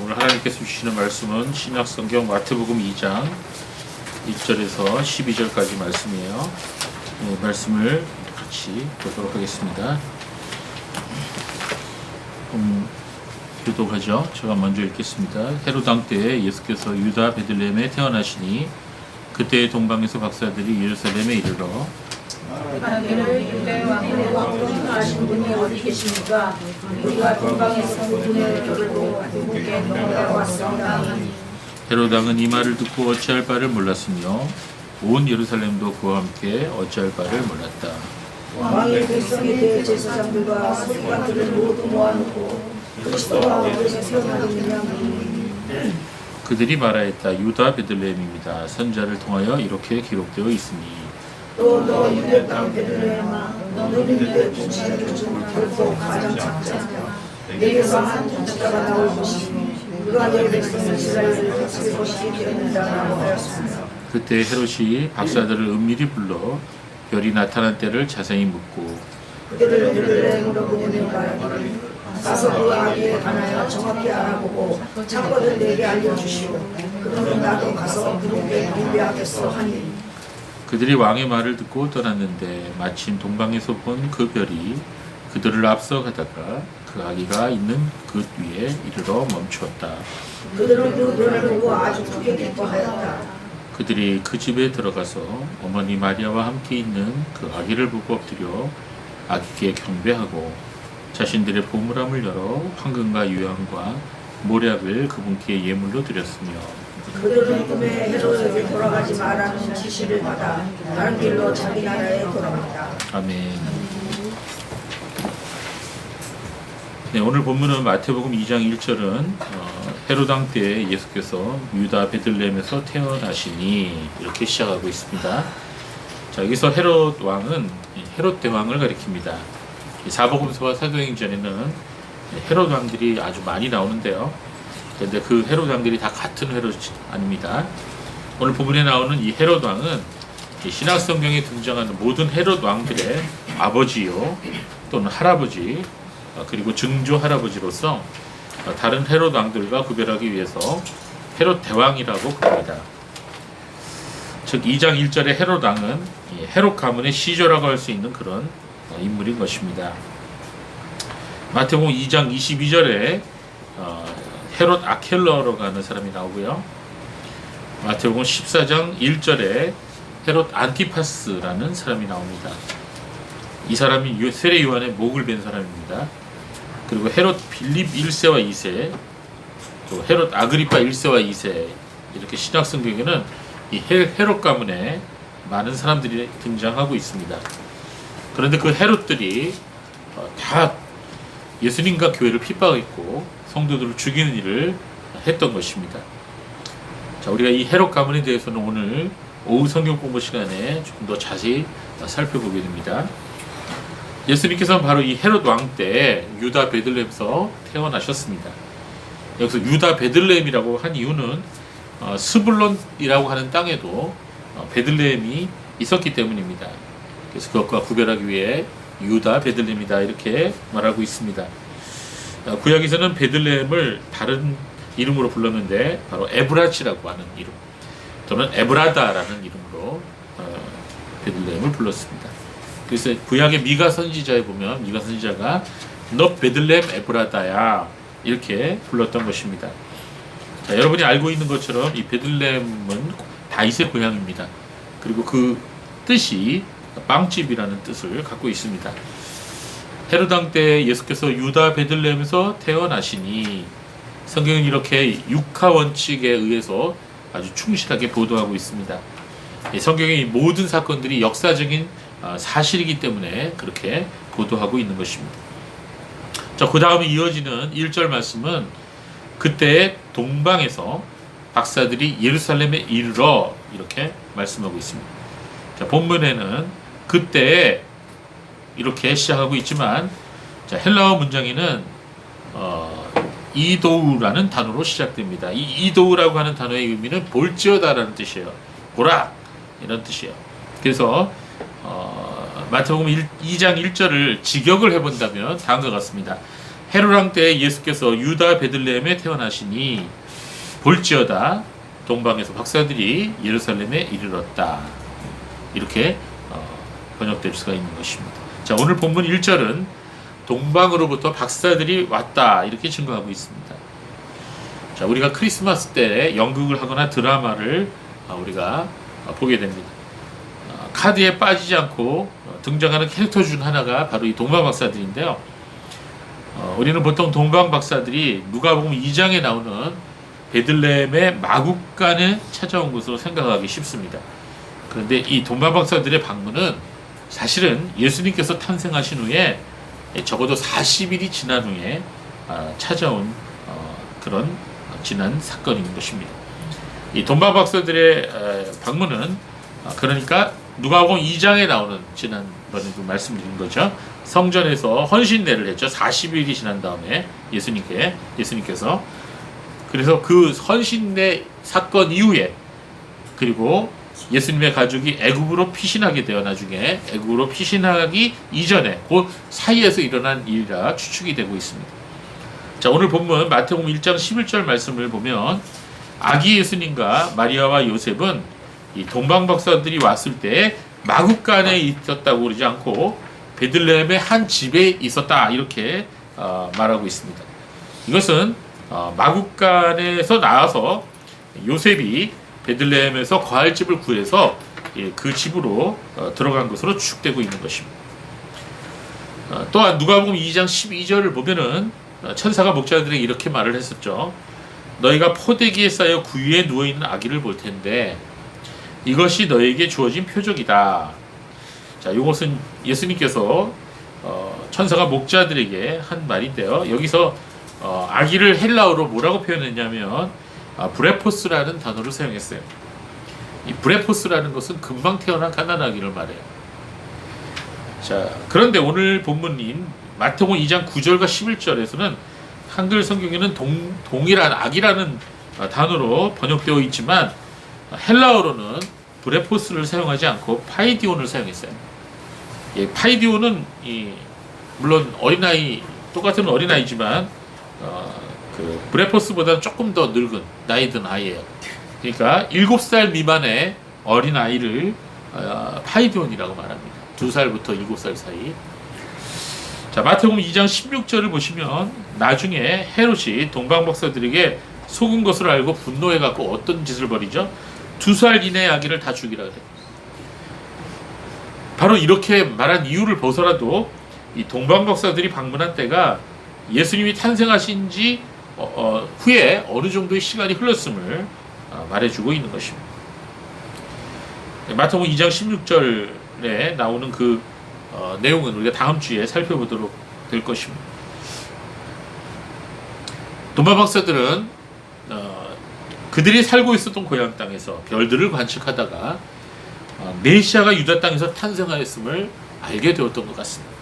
오늘 하나님께서 주시는 말씀은 신약성경 마태복음 2장 1절에서 12절까지 말씀이에요. 네, 말씀을 같이 보도록 하겠습니다. 교독하죠. 제가 먼저 읽겠습니다. 헤롯 왕 때에 예수께서 유다 베들레헴에 태어나시니 그때의 동방에서 박사들이 예루살렘에 이르러 하나님을 유대 왕으로 하신 분이 어디 계십니까? 우리가 동방에서 그분을 겨루고 그분께 넘어가왔습니다. 헤롯 왕은 이 말을 듣고 어찌할 바를 몰랐으며 온 예루살렘도 그와 함께 어찌할 바를 몰랐다. 왕이 백성의 대제사장들과 서기관들을 모두 모아놓고 그리스도가 어디서 태어나느냐 그들이 말하였다. 유다 베들레헴입니다. 선자를 통하여 이렇게 기록되어 있으니 또 너 유대 땅 베들레헴아 너는 유대 부지를 중 결코 가장 작지 않다. 내게서 한 통치자가 나올 것이니 그가 내 백성 이스라엘을 다스릴 것이기 때문이다라고 하였습니다. 그때 헤롯이 박사들을 은밀히 불러 별이 나타난 때를 자세히 묻고 그들을 베들레헴으로 보내가니 가서 그 아기에 관하여 정확히 알아보고 창고를 내게 알려주시오. 그러면 나도 가서 그분께 경배하겠소 하니 그들이 왕의 말을 듣고 떠났는데 마침 동방에서 본 그 별이 그들을 앞서 가다가 그 아기가 있는 그 위에 이르러 멈추었다. 그들은 그 별을 보고 아주 크게 기뻐하였다. 그들이 그 집에 들어가서 어머니 마리아와 함께 있는 그 아기를 보고 엎드려 아기께 경배하고 자신들의 보물함을 열어 황금과 유향과 모략을 그분께 예물로 드렸으며 그들은 꿈에 헤롯에게 돌아가지 말라는 지시를 받아 다른 길로 자기 나라에 돌아갔다. 아멘. 네, 오늘 본문은 마태복음 2장 1절은 헤롯 왕 때 예수께서 유다 베들레헴에서 태어나시니 이렇게 시작하고 있습니다. 자, 여기서 헤롯 왕은 헤롯 대왕을 가리킵니다. 사복음서와 사도행전에는 헤롯 왕들이 아주 많이 나오는데요. 그런데 그 헤롯 왕들이 다 같은 헤롯이 아닙니다. 오늘 본문에 나오는 이 헤롯 왕은 신약성경에 등장하는 모든 헤롯 왕들의 아버지요 또는 할아버지 그리고 증조 할아버지로서 다른 헤롯 왕들과 구별하기 위해서 헤롯 대왕이라고 부릅니다. 즉 2장 1절의 헤롯 왕은 헤롯 가문의 시조라고 할 수 있는 그런 인물인 것입니다. 마태복음 2장 22절에 헤롯 아켈러라고 하는 사람이 나오고요. 마태복음 14장 1절에 헤롯 안티파스라는 사람이 나옵니다. 이 사람이 세례 요한의 목을 벤 사람입니다. 그리고 헤롯 빌립 1세와 2세, 또 헤롯 아그리파 1세와 2세 이렇게 신약 성경에는 이 헤롯 가문에 많은 사람들이 등장하고 있습니다. 그런데 그 헤롯들이 다 예수님과 교회를 핍박했고 성도들을 죽이는 일을 했던 것입니다. 자, 우리가 이 헤롯 가문에 대해서는 오늘 오후 성경 공부 시간에 조금 더 자세히 살펴보게 됩니다. 예수님께서는 바로 이 헤롯 왕 때 유다 베들레헴에서 태어나셨습니다. 여기서 유다 베들레헴이라고 한 이유는 스불론이라고 하는 땅에도 베들레헴이 있었기 때문입니다. 그래서 그것과 구별하기 위해 유다 베들레헴이다 이렇게 말하고 있습니다. 구약에서는 베들레헴을 다른 이름으로 불렀는데 바로 에브라치라고 하는 이름 또는 에브라다라는 이름으로 베들레헴을 불렀습니다. 그래서 구약의 미가 선지자에 보면 미가 선지자가 너 베들레헴 에브라다야 이렇게 불렀던 것입니다. 자, 여러분이 알고 있는 것처럼 이 베들레헴은 다윗의 고향입니다. 그리고 그 뜻이 빵집이라는 뜻을 갖고 있습니다. 헤롯 왕 때 예수께서 유다 베들레헴에서 태어나시니 성경은 이렇게 육하 원칙에 의해서 아주 충실하게 보도하고 있습니다. 성경의 모든 사건들이 역사적인 사실이기 때문에 그렇게 보도하고 있는 것입니다. 자, 그 다음에 이어지는 1절 말씀은 그때 동방에서 박사들이 예루살렘에 이르러 이렇게 말씀하고 있습니다. 자, 본문에는 그때 이렇게 시작하고 있지만 자, 헬라어 문장에는 이도우라는 단어로 시작됩니다. 이 이도우라고 하는 단어의 의미는 볼지어다라는 뜻이에요. 보라 이런 뜻이에요. 그래서 마태복음 2장 1절을 직역을 해본다면 다음과 같습니다. 헤롯 때 예수께서 유다 베들레헴에 태어나시니 볼지어다 동방에서 박사들이 예루살렘에 이르렀다. 이렇게 번역될 수가 있는 것입니다. 자, 오늘 본문 1절은 동방으로부터 박사들이 왔다 이렇게 증거하고 있습니다. 자, 우리가 크리스마스 때 연극을 하거나 드라마를 우리가 보게 됩니다. 카드에 빠지지 않고 등장하는 캐릭터 중 하나가 바로 이 동방 박사들인데요. 우리는 보통 동방 박사들이 누가복음 2장에 나오는 베들레헴의 마국간에 찾아온 것으로 생각하기 쉽습니다. 그런데 이 동방 박사들의 방문은 사실은 예수님께서 탄생하신 후에 적어도 40일이 지난 후에 찾아온 그런 지난 사건인 것입니다. 이 동방 박사들의 방문은 그러니까 누가복음 2장에 나오는 지난번에도 말씀드린 거죠. 성전에서 헌신례를 했죠. 40일이 지난 다음에 예수님께서 그래서 그 헌신례 사건 이후에 그리고 예수님의 가족이 애굽으로 피신하게 되어 나중에 애굽으로 피신하기 이전에 그 사이에서 일어난 일이라 추측이 되고 있습니다. 자, 오늘 본문 마태복음 1장 11절 말씀을 보면 아기 예수님과 마리아와 요셉은 이 동방 박사들이 왔을 때 마국간에 있었다고 그러지 않고 베들레헴의 한 집에 있었다 이렇게 말하고 있습니다. 이것은 마국간에서 나와서 요셉이 베들레헴에서 거할집을 구해서 그 집으로 들어간 것으로 추측되고 있는 것입니다. 또한 누가복음 2장 12절을 보면은 천사가 목자들에게 이렇게 말을 했었죠. 너희가 포대기에 쌓여 구유에 누워있는 아기를 볼 텐데 이것이 너에게 주어진 표적이다. 자, 이것은 예수님께서 천사가 목자들에게 한 말인데요. 여기서 아기를 헬라어로 뭐라고 표현했냐면 브레포스라는 단어를 사용했어요. 이 브레포스라는 것은 금방 태어난 가난아기를 말해요. 자, 그런데 오늘 본문인 마태복음 2장 9절과 11절에서는 한글 성경에는 동일한 아기라는 단어로 번역되어 있지만 헬라어로는 브레포스를 사용하지 않고 파이디온을 사용했어요. 예, 파이디온은 물론 어린아이 똑같은 어린아이지만 그 브레포스보다는 조금 더 늙은 나이 든 아이예요. 그러니까 7살 미만의 어린아이를 파이디온이라고 말합니다. 2살부터 7살 사이. 자, 마태복음 2장 16절을 보시면 나중에 헤롯이 동방 박사들에게 속은 것을 알고 분노해 갖고 어떤 짓을 벌이죠? 2살 이내의 아기를 다 죽이라 그래요. 바로 이렇게 말한 이유를 보서라도 이 동방 박사들이 방문한 때가 예수님이 탄생하신 지 후에 어느 정도의 시간이 흘렀음을 말해주고 있는 것입니다. 마태복음 2장 16절에 나오는 그 내용은 우리가 다음 주에 살펴보도록 될 것입니다. 동방 박사들은 그들이 살고 있었던 고향 땅에서 별들을 관측하다가 메시아가 유다 땅에서 탄생하였음을 알게 되었던 것 같습니다.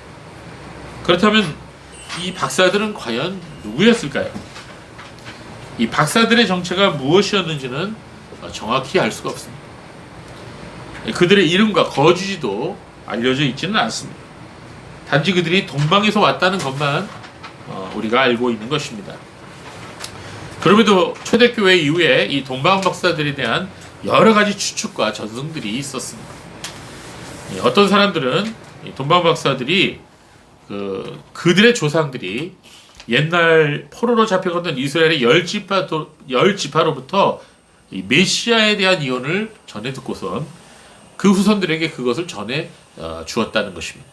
그렇다면 이 박사들은 과연 누구였을까요? 이 박사들의 정체가 무엇이었는지는 정확히 알 수가 없습니다. 그들의 이름과 거주지도 알려져 있지는 않습니다. 단지 그들이 동방에서 왔다는 것만 우리가 알고 있는 것입니다. 그럼에도 초대교회 이후에 이 동방 박사들에 대한 여러 가지 추측과 전승들이 있었습니다. 어떤 사람들은 이 동방 박사들이 그들의 조상들이 옛날 포로로 잡혀갔던 이스라엘의 10지파로부터 이 메시아에 대한 예언을 전해 듣고선 그 후손들에게 그것을 전해 주었다는 것입니다.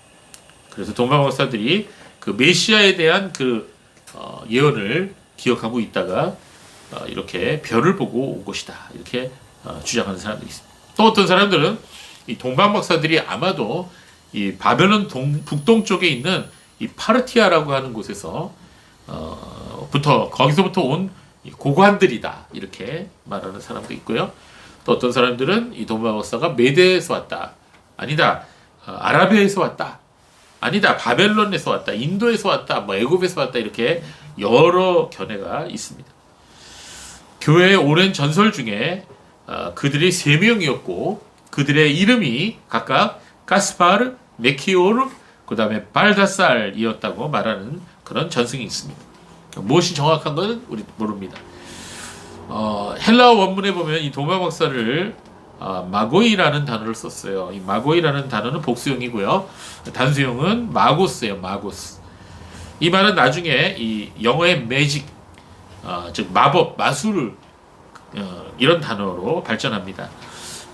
그래서 동방 박사들이 그 메시아에 대한 그 예언을 기억하고 있다가 이렇게 별을 보고 온 것이다 이렇게 주장하는 사람들이 있습니다. 또 어떤 사람들은 이 동방 박사들이 아마도 이 바벨론 북동쪽에 있는 이 파르티아라고 하는 곳에서 거기서부터 온 고관들이다 이렇게 말하는 사람도 있고요. 또 어떤 사람들은 이 동방 박사가 메대에서 왔다, 아니다 아라비아에서 왔다, 아니다 바벨론에서 왔다, 인도에서 왔다, 애굽에서 왔다 이렇게 여러 견해가 있습니다. 교회의 오랜 전설 중에 그들이 3명이었고 그들의 이름이 각각 가스파르, 메키오르, 그 다음에 발다살이었다고 말하는 그런 전승이 있습니다. 무엇이 정확한 것은 우리 모릅니다. 헬라어 원문에 보면 이 도마 박사를 마고이라는 단어를 썼어요. 이 마고이라는 단어는 복수형이고요. 단수형은 마고스예요. 마고스. 이 말은 나중에 이 영어의 매직, 즉 마법, 마술 이런 단어로 발전합니다.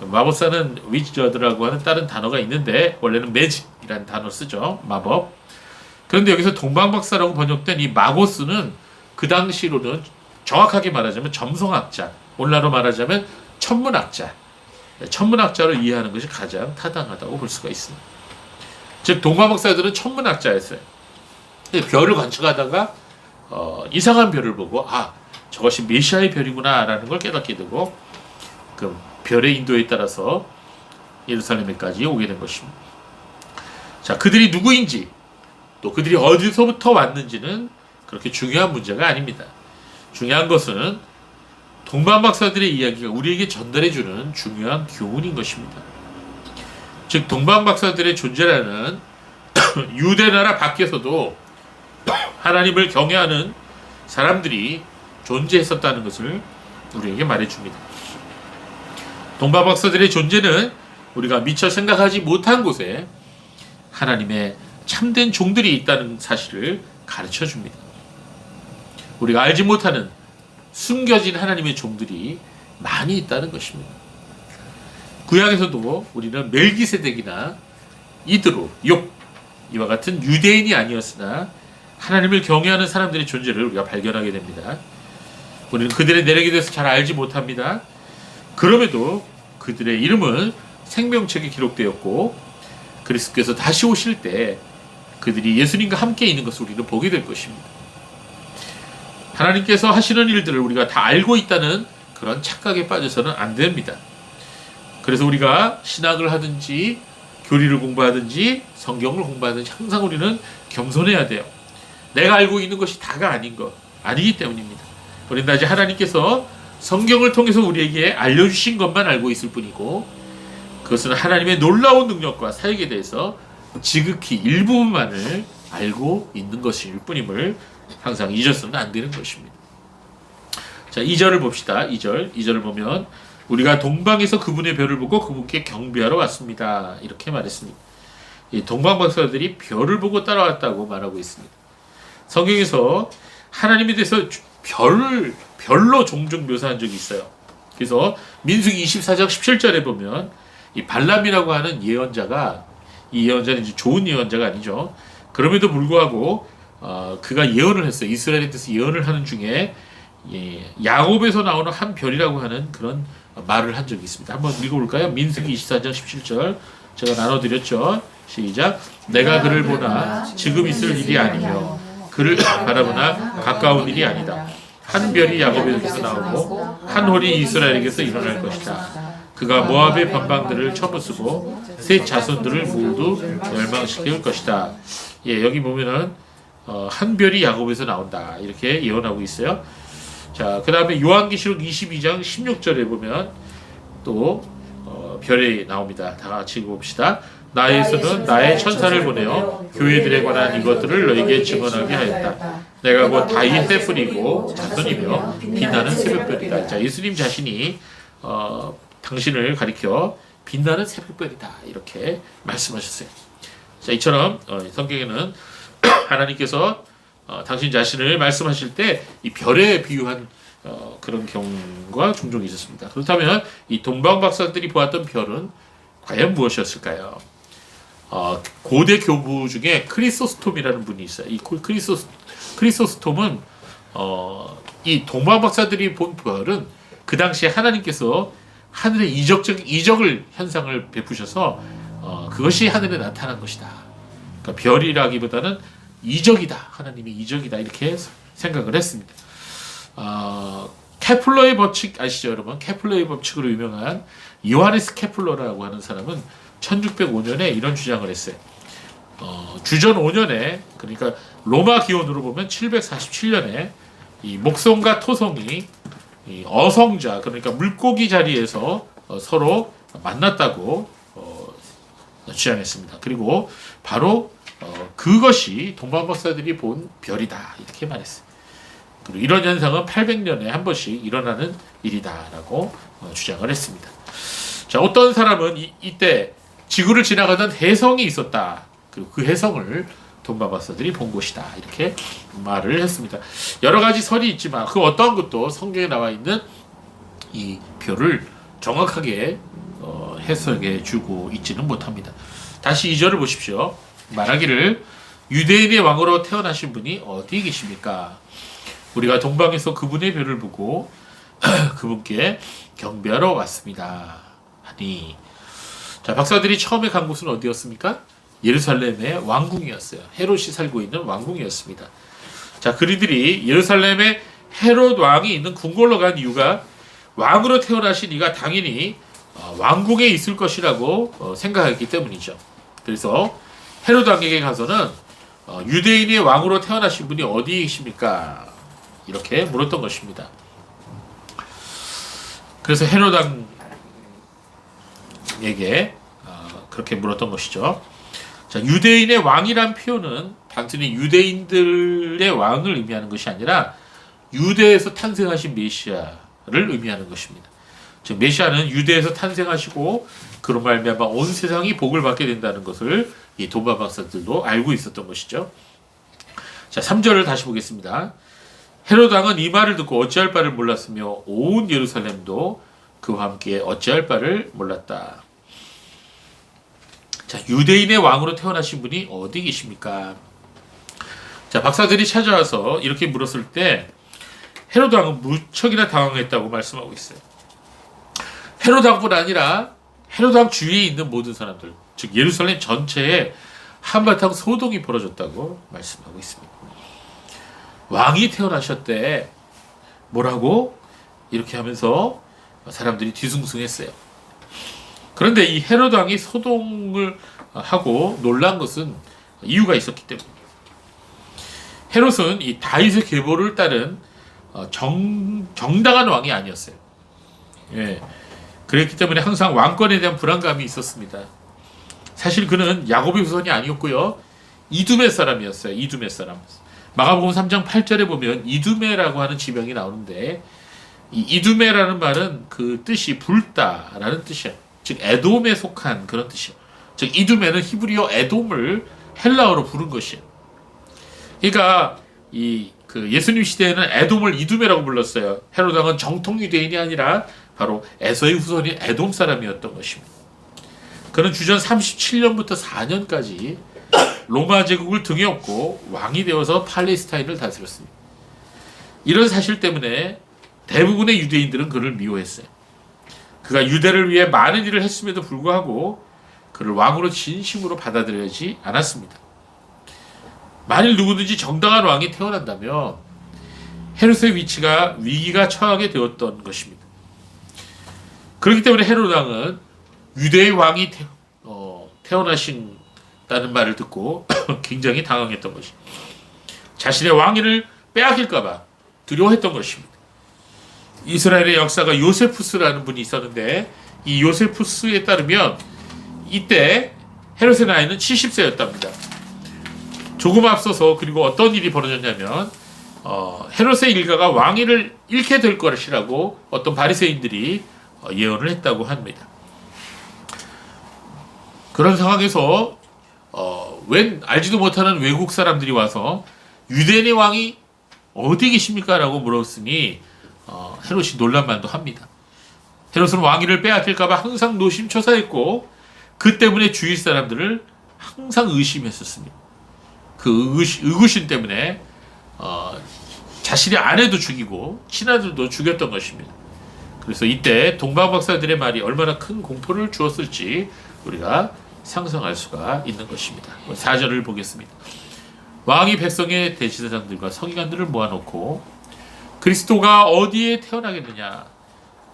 마법사는 위저드라고 하는 다른 단어가 있는데 원래는 매직이라는 단어를 쓰죠. 마법. 그런데 여기서 동방박사라고 번역된 이 마고스는 그 당시로는 정확하게 말하자면 점성학자, 오늘날로 말하자면 천문학자, 천문학자로 이해하는 것이 가장 타당하다고 볼 수가 있습니다. 즉 동방박사들은 천문학자였어요. 별을 관측하다가 이상한 별을 보고 저것이 메시아의 별이구나 라는 걸 깨닫게 되고 그 별의 인도에 따라서 예루살렘에까지 오게 된 것입니다. 자, 그들이 누구인지 또 그들이 어디서부터 왔는지는 그렇게 중요한 문제가 아닙니다. 중요한 것은 동방박사들의 이야기가 우리에게 전달해주는 중요한 교훈인 것입니다. 즉 동방박사들의 존재라는 유대나라 밖에서도 하나님을 경외하는 사람들이 존재했었다는 것을 우리에게 말해줍니다. 동방박사들의 존재는 우리가 미처 생각하지 못한 곳에 하나님의 참된 종들이 있다는 사실을 가르쳐 줍니다. 우리가 알지 못하는 숨겨진 하나님의 종들이 많이 있다는 것입니다. 구약에서도 우리는 멜기세덱이나 이드로, 욥 이와 같은 유대인이 아니었으나 하나님을 경외하는 사람들의 존재를 우리가 발견하게 됩니다. 우리는 그들의 내력에 대해서 잘 알지 못합니다. 그럼에도 그들의 이름은 생명책에 기록되었고 그리스도께서 다시 오실 때 그들이 예수님과 함께 있는 것을 우리는 보게 될 것입니다. 하나님께서 하시는 일들을 우리가 다 알고 있다는 그런 착각에 빠져서는 안 됩니다. 그래서 우리가 신학을 하든지 교리를 공부하든지 성경을 공부하든지 항상 우리는 겸손해야 돼요. 내가 알고 있는 것이 다가 아니기 때문입니다. 우리는 아직 하나님께서 성경을 통해서 우리에게 알려주신 것만 알고 있을 뿐이고 그것은 하나님의 놀라운 능력과 사역에 대해서 지극히 일부분만을 알고 있는 것일 뿐임을 항상 잊어서는 안 되는 것입니다. 자, 2절을 봅시다. 2절을 보면 우리가 동방에서 그분의 별을 보고 그분께 경배하러 왔습니다. 이렇게 말했습니다. 이 동방박사들이 별을 보고 따라왔다고 말하고 있습니다. 성경에서 하나님에 대해서 별로 종종 묘사한 적이 있어요. 그래서 민수기 24장 17절에 보면 이 발람이라고 하는 예언자가 이 예언자는 이제 좋은 예언자가 아니죠. 그럼에도 불구하고 그가 예언을 했어요. 이스라엘에 대해서 예언을 하는 중에 야곱에서 나오는 한 별이라고 하는 그런 말을 한 적이 있습니다. 한번 읽어볼까요? 민수기 24장 17절 제가 나눠드렸죠. 시작. 내가 그를 보나 지금 있을 일이 아니며 그를 바라보나 가까운 일이 아니다. 한 별이 야곱에게서 나오고 한 홀이 이스라엘에게서 일어날 것이다. 그가 모압의 변방들을 쳐부수고 셋 자손들을 모두 멸망시킬 것이다. 여기 보면은 한 별이 야곱에서 나온다 이렇게 예언하고 있어요. 자, 그 다음에 요한계시록 22장 16절에 보면 또 별이 나옵니다. 다 같이 읽어봅시다. 나에서는 나의 천사를 보내어 교회들에 관한 이것들을 너에게 증언하게 하였다. 내가 곧 다윗의 뿌리고 자손이며 빛나는 새벽별이다. 자, 예수님 자신이 당신을 가리켜 빛나는 새벽별이다 이렇게 말씀하셨어요. 자, 이처럼 성경에는 하나님께서 당신 자신을 말씀하실 때 이 별에 비유한 그런 경우가 종종 있었습니다. 그렇다면 이 동방박사들이 보았던 별은 과연 무엇이었을까요? 고대 교부 중에 크리소스톰이라는 분이 있어요. 이 크리소스톰은 이 동방박사들이 본 별은 그 당시에 하나님께서 하늘의 이적을 현상을 베푸셔서 그것이 하늘에 나타난 것이다. 그러니까 별이라기보다는 이적이다. 하나님의 이적이다. 이렇게 생각을 했습니다. 케플러의 법칙 아시죠, 여러분? 케플러의 법칙으로 유명한 요하네스 케플러라고 하는 사람은 1605년에 이런 주장을 했어요. 주전 5년에 그러니까 로마 기원으로 보면 747년에 이 목성과 토성이 이 어성자 그러니까 물고기 자리에서 서로 만났다고 주장했습니다. 그리고 바로 그것이 동방박사들이 본 별이다 이렇게 말했어요. 그리고 이런 현상은 800년에 한 번씩 일어나는 일이다라고 주장을 했습니다. 자, 어떤 사람은 이때 지구를 지나가던 혜성이 있었다. 그리고 그 혜성을 동방박사들이 본 것이다. 이렇게 말을 했습니다. 여러 가지 설이 있지만 그 어떠한 것도 성경에 나와 있는 이 별을 정확하게 해석해 주고 있지는 못합니다. 다시 2절을 보십시오. 말하기를 유대인의 왕으로 태어나신 분이 어디 계십니까? 우리가 동방에서 그분의 별을 보고 그분께 경배하러 왔습니다. 하니, 자, 박사들이 처음에 간 곳은 어디였습니까? 예루살렘의 왕궁이었어요. 헤롯이 살고 있는 왕궁이었습니다. 자, 그리들이 예루살렘에 헤롯 왕이 있는 궁궐로 간 이유가 왕으로 태어나신 이가 당연히 왕궁에 있을 것이라고 생각했기 때문이죠. 그래서 헤롯 왕에게 가서는 유대인의 왕으로 태어나신 분이 어디 계십니까? 이렇게 물었던 것입니다. 그래서 헤롯 왕에게 그렇게 물었던 것이죠. 자, 유대인의 왕이란 표현은 단순히 유대인들의 왕을 의미하는 것이 아니라 유대에서 탄생하신 메시아를 의미하는 것입니다. 즉 메시아는 유대에서 탄생하시고 그로 말미암아 온 세상이 복을 받게 된다는 것을 이 도마 박사들도 알고 있었던 것이죠. 자, 3절을 다시 보겠습니다. 헤롯 왕은 이 말을 듣고 어찌할 바를 몰랐으며 온 예루살렘도 그와 함께 어찌할 바를 몰랐다. 자, 유대인의 왕으로 태어나신 분이 어디 계십니까? 자, 박사들이 찾아와서 이렇게 물었을 때 헤롯 왕은 무척이나 당황했다고 말씀하고 있어요. 헤롯 왕뿐 아니라 헤롯 왕 주위에 있는 모든 사람들, 즉 예루살렘 전체에 한바탕 소동이 벌어졌다고 말씀하고 있습니다. 왕이 태어나셨대. 뭐라고? 이렇게 하면서 사람들이 뒤숭숭했어요. 그런데 이 헤롯 왕이 소동을 하고 놀란 것은 이유가 있었기 때문입니다. 헤롯은 이 다윗의 계보를 따른 정당한 왕이 아니었어요. 예. 그랬기 때문에 항상 왕권에 대한 불안감이 있었습니다. 사실 그는 야곱의 후손이 아니었고요. 이두메 사람이었어요. 이두메 사람. 마가복음 3장 8절에 보면 이두메라고 하는 지명이 나오는데 이 이두메라는 말은 그 뜻이 붉다라는 뜻이에요. 즉 에돔에 속한 그런 뜻이에요. 즉 이두메는 히브리어 에돔을 헬라어로 부른 것이에요. 그러니까 그 예수님 시대에는 에돔을 이두메라고 불렀어요. 헤롯 왕은 정통 유대인이 아니라 바로 에서의 후손인 에돔 사람이었던 것입니다. 그는 주전 37년부터 4년까지 로마 제국을 등에 업고 왕이 되어서 팔레스타인을 다스렸습니다. 이런 사실 때문에 대부분의 유대인들은 그를 미워했어요. 그가 유대를 위해 많은 일을 했음에도 불구하고 그를 왕으로 진심으로 받아들여지 않았습니다. 만일 누구든지 정당한 왕이 태어난다면 헤롯의 위기가 처하게 되었던 것입니다. 그렇기 때문에 헤롯 왕은 유대의 왕이 태어나신다는 말을 듣고 굉장히 당황했던 것입니다. 자신의 왕위를 빼앗길까봐 두려워했던 것입니다. 이스라엘의 역사가 요세푸스라는 분이 있었는데 이 요세푸스에 따르면 이때 헤롯의 나이는 70세였답니다. 조금 앞서서 그리고 어떤 일이 벌어졌냐면 헤롯의 일가가 왕위를 잃게 될 것이라고 어떤 바리새인들이 예언을 했다고 합니다. 그런 상황에서 웬 알지도 못하는 외국 사람들이 와서 유대인의 왕이 어디 계십니까? 라고 물었으니 헤롯이 놀란만도 합니다. 헤롯은 왕위를 빼앗길까봐 항상 노심초사했고 그 때문에 주위 사람들을 항상 의심했었습니다. 그 의구심 때문에 자신의 아내도 죽이고 친아들도 죽였던 것입니다. 그래서 이때 동방박사들의 말이 얼마나 큰 공포를 주었을지 우리가 상상할 수가 있는 것입니다. 4절을 보겠습니다. 왕이 백성의 대제사장들과 서기관들을 모아놓고 그리스도가 어디에 태어나겠느냐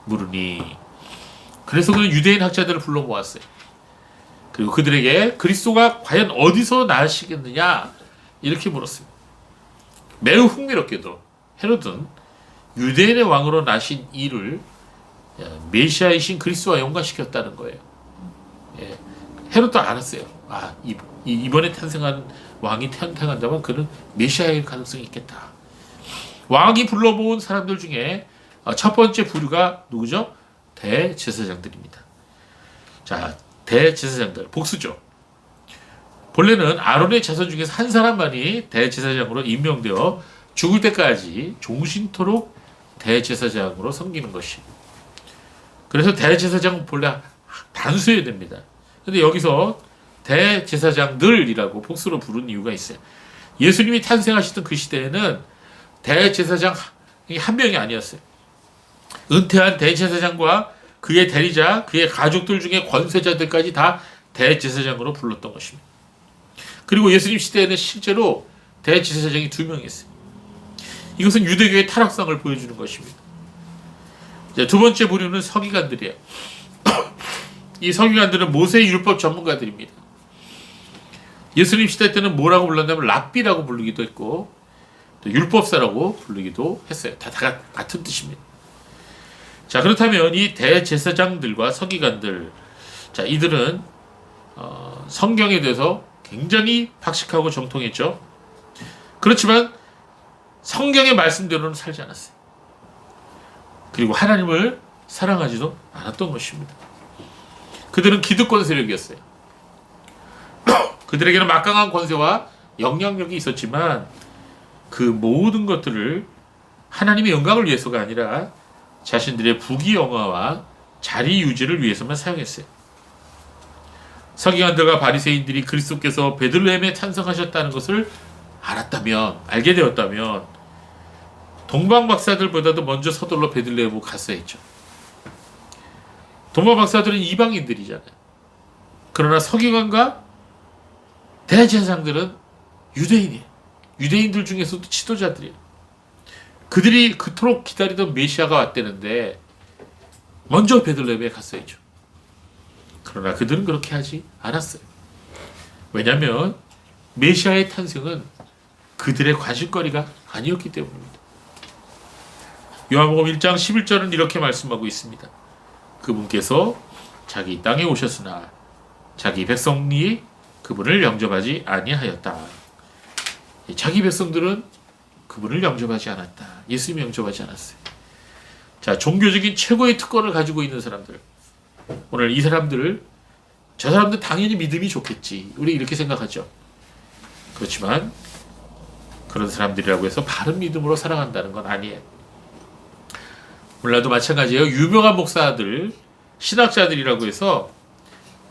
물으니, 그래서 그는 유대인 학자들을 불러 모았어요. 그리고 그들에게 그리스도가 과연 어디서 나시겠느냐 이렇게 물었습니다. 매우 흥미롭게도 헤롯은 유대인의 왕으로 나신 이를 메시아이신 그리스도와 연관시켰다는 거예요. 예. 헤롯도 알았어요. 이번에 탄생한 왕이 탄생한다면 그는 메시아일 가능성이 있겠다. 왕이 불러모은 사람들 중에 첫 번째 부류가 누구죠? 대제사장들입니다. 자, 대제사장들 복수죠. 본래는 아론의 자손 중에서 한 사람만이 대제사장으로 임명되어 죽을 때까지 종신토록 대제사장으로 섬기는 것이. 그래서 대제사장은 본래 단수여야 됩니다. 근데 여기서 대제사장들이라고 복수로 부른 이유가 있어요. 예수님이 탄생하시던 그 시대에는 대제사장 한 명이 아니었어요. 은퇴한 대제사장과 그의 대리자, 그의 가족들 중에 권세자들까지 다 대제사장으로 불렀던 것입니다. 그리고 예수님 시대에는 실제로 대제사장이 2명이 있어요. 이것은 유대교의 타락상을 보여주는 것입니다. 두 번째 부류는 서기관들이에요. 이 서기관들은 모세의 율법 전문가들입니다. 예수님 시대 때는 뭐라고 불렀냐면 랍비라고 부르기도 했고 또 율법사라고 부르기도 했어요. 다 같은 뜻입니다. 자, 그렇다면 이 대제사장들과 서기관들, 자, 이들은 성경에 대해서 굉장히 박식하고 정통했죠. 그렇지만 성경의 말씀대로는 살지 않았어요. 그리고 하나님을 사랑하지도 않았던 것입니다. 그들은 기득권 세력이었어요. 그들에게는 막강한 권세와 영향력이 있었지만 그 모든 것들을 하나님의 영광을 위해서가 아니라 자신들의 부귀영화와 자리 유지를 위해서만 사용했어요. 서기관들과 바리새인들이 그리스도께서 베들레헴에 탄생하셨다는 것을 알게 되었다면 동방 박사들보다도 먼저 서둘러 베들레헴으로 갔어야 했죠. 동방 박사들은 이방인들이잖아요. 그러나 서기관과 대제사장들은 유대인이에요. 유대인들 중에서도 지도자들이에요. 그들이 그토록 기다리던 메시아가 왔다는데 먼저 베들레헴에 갔어야죠. 그러나 그들은 그렇게 하지 않았어요. 왜냐하면 메시아의 탄생은 그들의 관심거리가 아니었기 때문입니다. 요한복음 1장 11절은 이렇게 말씀하고 있습니다. 그분께서 자기 땅에 오셨으나 자기 백성이 그분을 영접하지 아니하였다. 자기 백성들은 그분을 영접하지 않았다. 예수님이 영접하지 않았어요. 자, 종교적인 최고의 특권을 가지고 있는 사람들. 오늘 이 사람들을 저 사람들 당연히 믿음이 좋겠지. 우리 이렇게 생각하죠. 그렇지만 그런 사람들이라고 해서 바른 믿음으로 살아간다는 건 아니에요. 오늘날도 마찬가지예요. 유명한 목사들, 신학자들이라고 해서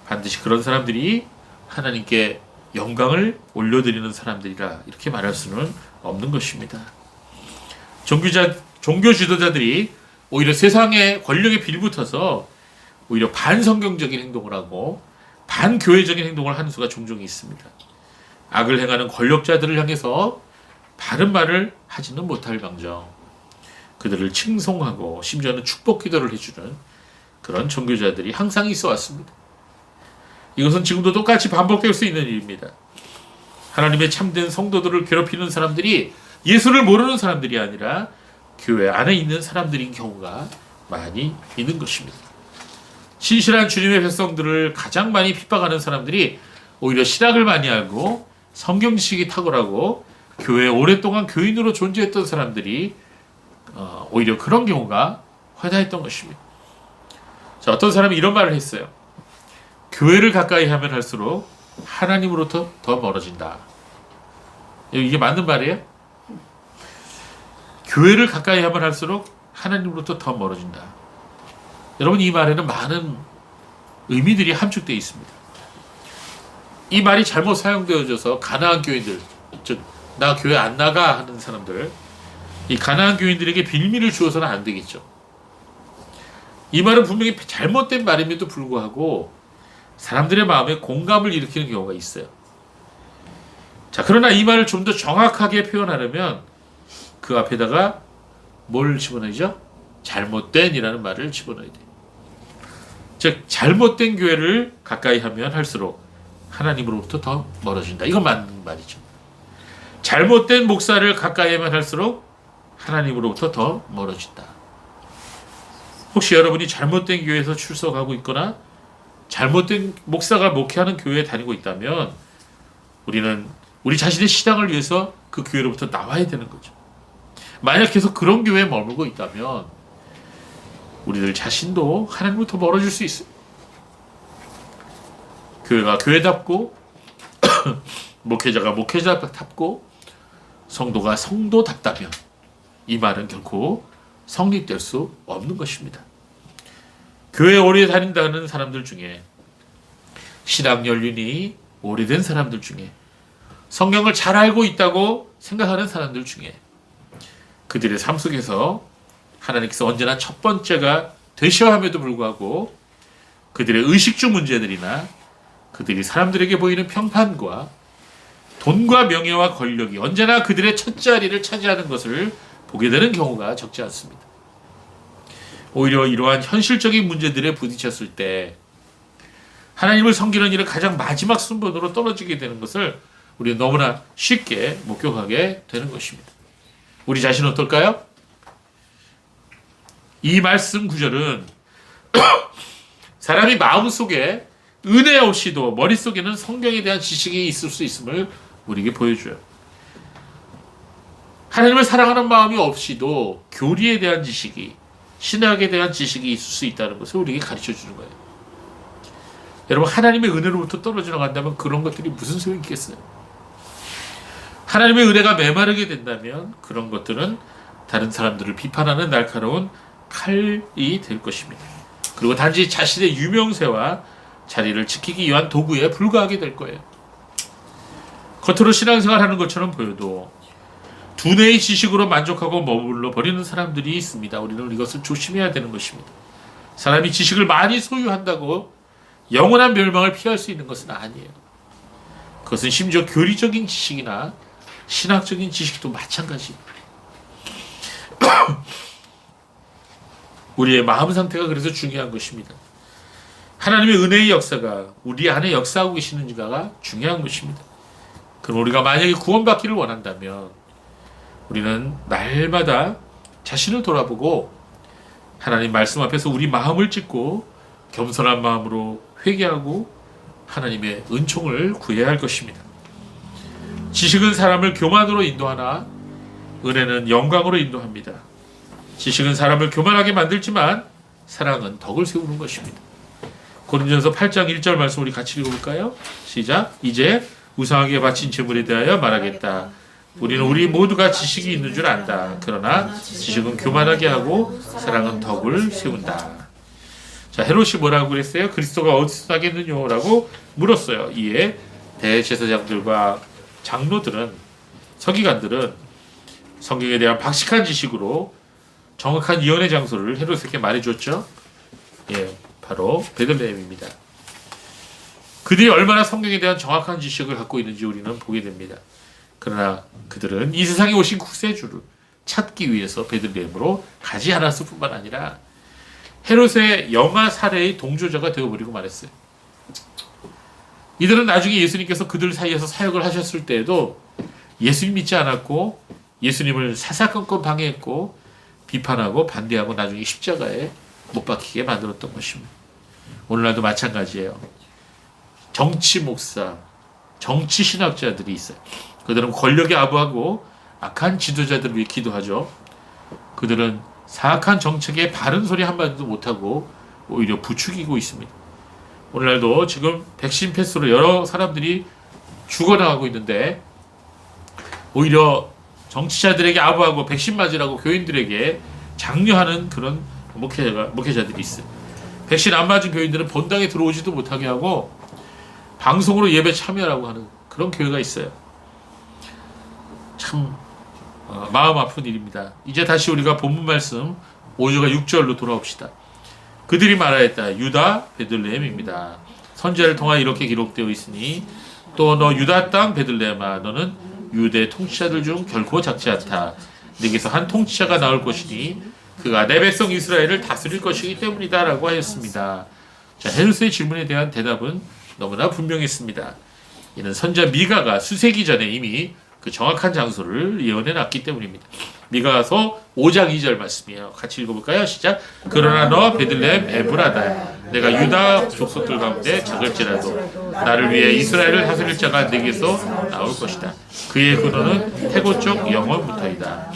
반드시 그런 사람들이 하나님께 영광을 올려드리는 사람들이라 이렇게 말할 수는 없는 것입니다. 종교 지도자들이 오히려 세상의 권력에 빌붙어서 오히려 반성경적인 행동을 하고 반교회적인 행동을 하는 수가 종종 있습니다. 악을 행하는 권력자들을 향해서 바른 말을 하지는 못할 망정 그들을 칭송하고 심지어는 축복 기도를 해주는 그런 종교자들이 항상 있어 왔습니다. 이것은 지금도 똑같이 반복될 수 있는 일입니다. 하나님의 참된 성도들을 괴롭히는 사람들이 예수를 모르는 사람들이 아니라 교회 안에 있는 사람들인 경우가 많이 있는 것입니다. 신실한 주님의 백성들을 가장 많이 핍박하는 사람들이 오히려 신학을 많이 알고 성경 지식이 탁월하고 교회에 오랫동안 교인으로 존재했던 사람들이 오히려 그런 경우가 허다했던 것입니다. 자, 어떤 사람이 이런 말을 했어요. 교회를 가까이 하면 할수록 하나님으로부터 더 멀어진다. 이게 맞는 말이에요? 교회를 가까이 하면 할수록 하나님으로부터 더 멀어진다. 여러분, 이 말에는 많은 의미들이 함축되어 있습니다. 이 말이 잘못 사용되어져서 가나안 교인들, 즉 나 교회 안 나가 하는 사람들, 이 가나안 교인들에게 빌미를 주어서는 안 되겠죠. 이 말은 분명히 잘못된 말임에도 불구하고 사람들의 마음에 공감을 일으키는 경우가 있어요. 자, 그러나 이 말을 좀 더 정확하게 표현하려면 그 앞에다가 뭘 집어넣죠? 잘못된 이라는 말을 집어넣어야 돼요. 즉, 잘못된 교회를 가까이 하면 할수록 하나님으로부터 더 멀어진다. 이건 맞는 말이죠. 잘못된 목사를 가까이 하면 할수록 하나님으로부터 더 멀어진다. 혹시 여러분이 잘못된 교회에서 출석하고 있거나 잘못된 목사가 목회하는 교회에 다니고 있다면 우리는 우리 자신의 신앙을 위해서 그 교회로부터 나와야 되는 거죠. 만약 계속 그런 교회에 머물고 있다면 우리들 자신도 하나님부터 멀어질 수 있어요. 교회가 교회답고 목회자가 목회자답고 성도가 성도답다면 이 말은 결코 성립될 수 없는 것입니다. 교회에 오래 다닌다는 사람들 중에 신학 연륜이 오래된 사람들 중에 성경을 잘 알고 있다고 생각하는 사람들 중에 그들의 삶 속에서 하나님께서 언제나 첫 번째가 되셔야 함에도 불구하고 그들의 의식주 문제들이나 그들이 사람들에게 보이는 평판과 돈과 명예와 권력이 언제나 그들의 첫 자리를 차지하는 것을 보게 되는 경우가 적지 않습니다. 오히려 이러한 현실적인 문제들에 부딪혔을 때 하나님을 섬기는 일은 가장 마지막 순번으로 떨어지게 되는 것을 우리는 너무나 쉽게 목격하게 되는 것입니다. 우리 자신은 어떨까요? 이 말씀 구절은 사람이 마음속에 은혜 없이도 머릿속에는 성경에 대한 지식이 있을 수 있음을 우리에게 보여줘요. 하나님을 사랑하는 마음이 없이도 교리에 대한 지식이, 신학에 대한 지식이 있을 수 있다는 것을 우리에게 가르쳐 주는 거예요. 여러분, 하나님의 은혜로부터 떨어져 나간다면 그런 것들이 무슨 소용이 있겠어요? 하나님의 은혜가 메마르게 된다면 그런 것들은 다른 사람들을 비판하는 날카로운 칼이 될 것입니다. 그리고 단지 자신의 유명세와 자리를 지키기 위한 도구에 불과하게 될 거예요. 겉으로 신앙생활하는 것처럼 보여도 두뇌의 지식으로 만족하고 머물러 버리는 사람들이 있습니다. 우리는 이것을 조심해야 되는 것입니다. 사람이 지식을 많이 소유한다고 영원한 멸망을 피할 수 있는 것은 아니에요. 그것은 심지어 교리적인 지식이나 신학적인 지식도 마찬가지입니다. 우리의 마음 상태가 그래서 중요한 것입니다. 하나님의 은혜의 역사가 우리 안에 역사하고 계시는지가 중요한 것입니다. 그럼 우리가 만약에 구원받기를 원한다면 우리는 날마다 자신을 돌아보고 하나님 말씀 앞에서 우리 마음을 찢고 겸손한 마음으로 회개하고 하나님의 은총을 구해야 할 것입니다. 지식은 사람을 교만으로 인도하나 은혜는 영광으로 인도합니다. 지식은 사람을 교만하게 만들지만 사랑은 덕을 세우는 것입니다. 고린도전서 8장 1절 말씀 우리 같이 읽어볼까요? 시작. 이제 우상에게 바친 제물에 대하여 말하겠다. 우리는 우리 모두가 지식이 있는 줄 안다. 그러나 지식은 교만하게 하고 사랑은 덕을 세운다. 자, 헤롯이 뭐라고 그랬어요? 그리스도가 어디서 나겠느냐? 라고 물었어요. 이에 대제사장들과 장로들은, 서기관들은 성경에 대한 박식한 지식으로 정확한 예언의 장소를 헤롯에게 말해줬죠. 예, 바로 베들레헴입니다. 그들이 얼마나 성경에 대한 정확한 지식을 갖고 있는지 우리는 보게 됩니다. 그러나 그들은 이 세상에 오신 구세주를 찾기 위해서 베들레헴으로 가지 않았을 뿐만 아니라 헤롯의 영아 살해의 동조자가 되어버리고 말했어요. 이들은 나중에 예수님께서 그들 사이에서 사역을 하셨을 때에도 예수님 믿지 않았고 예수님을 사사건건 방해했고 비판하고 반대하고 나중에 십자가에 못 박히게 만들었던 것입니다. 오늘날도 마찬가지예요. 정치 목사, 정치 신학자들이 있어요. 그들은 권력에 아부하고 악한 지도자들을 위해 기도하죠. 그들은 사악한 정책에 바른 소리 한마디도 못하고 오히려 부추기고 있습니다. 오늘날도 지금 백신 패스로 여러 사람들이 죽어나가고 있는데 오히려 정치자들에게 아부하고 백신 맞으라고 교인들에게 장려하는 그런 목회자들이 있어요. 백신 안 맞은 교인들은 본당에 들어오지도 못하게 하고 방송으로 예배 참여라고 하는 그런 교회가 있어요. 참 마음 아픈 일입니다. 이제 다시 우리가 본문 말씀 5절과 6절로 돌아옵시다. 그들이 말하였다. 유다 베들레헴입니다. 선지자를 통하여 이렇게 기록되어 있으니 또 너 유다 땅 베들레헴아 너는 유대 통치자들 중 결코 작지 않다. 네게서 한 통치자가 나올 것이니 그가 내 백성 이스라엘을 다스릴 것이기 때문이다 라고 하였습니다. 자, 헤롯의 질문에 대한 대답은 너무나 분명했습니다. 이는 선지자 미가가 수세기 전에 이미 그 정확한 장소를 예언해 놨기 때문입니다. 미가서 5장 2절 말씀이에요. 같이 읽어볼까요? 시작. 그러나 너 베들레헴 에브라다야, 내가 유다 족속들 가운데 작을지라도 나를 위해 이스라엘을 다스릴 자가 내게서 나올 것이다. 그의 근원은 태고 쪽 영원부터이다.